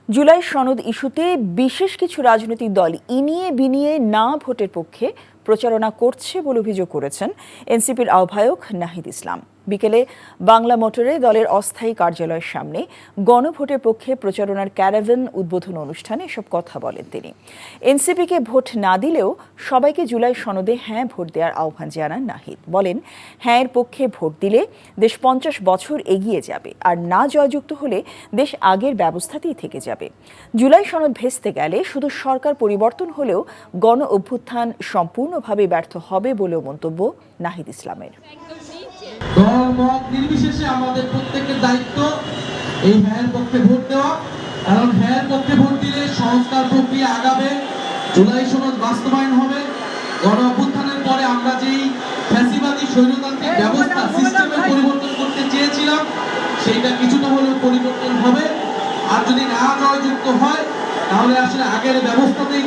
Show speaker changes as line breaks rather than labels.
জুলাই সনদ ইস্যুতে বিশেষ কিছু রাজনৈতিক দল ইনিয়ে বিনিয়ে না ভোটের পক্ষে প্রচারণা করছে বলে অভিযোগ করেছেন এনসিপির আহ্বায়ক নাহিদ ইসলাম। বিকেলে বাংলা মোটরে দলের অস্থায়ী কার্যালয়ের সামনে গণভোটের পক্ষে প্রচারণার ক্যারাভ্যান উদ্বোধন অনুষ্ঠানে এসব কথা বলেন তিনি। এনসিপিকে ভোট না দিলেও সবাইকে জুলাই সনদে হ্যাঁ ভোট দেওয়ার আহ্বান জানান নাহিদ। বলেন, হ্যাঁ এর পক্ষে ভোট দিলে দেশ 50 বছর এগিয়ে যাবে, আর না জয়যুক্ত হলে দেশ আগের ব্যবস্থাতেই থেকে যাবে। জুলাই সনদ ভেস্তে গেলে শুধু সরকার পরিবর্তন হলেও গণ অভ্যুত্থান সম্পূর্ণভাবে ব্যর্থ হবে বলেও মন্তব্য নাহিদ ইসলামের।
দল মত নির্বিশেষে আমাদের প্রত্যেকের দায়িত্ব এই হ্যাঁ পক্ষে ভোট দেওয়া, কারণ হ্যাঁ পক্ষে ভোট দিলে সংস্কার প্রক্রিয়া আগাবে, জুলাই সনদ বাস্তবায়ন হবে। গণ অভ্যুত্থানের পরে আমরা যেই ফ্যাসিবাদী স্বৈরতান্ত্রিক ব্যবস্থা সিস্টেমের পরিবর্তন করতে চেয়েছিলাম সেইটা কিছুটা হলেও পরিবর্তন হবে। আর যদি না জয়যুক্ত হয় তাহলে আসলে আগের ব্যবস্থাতেই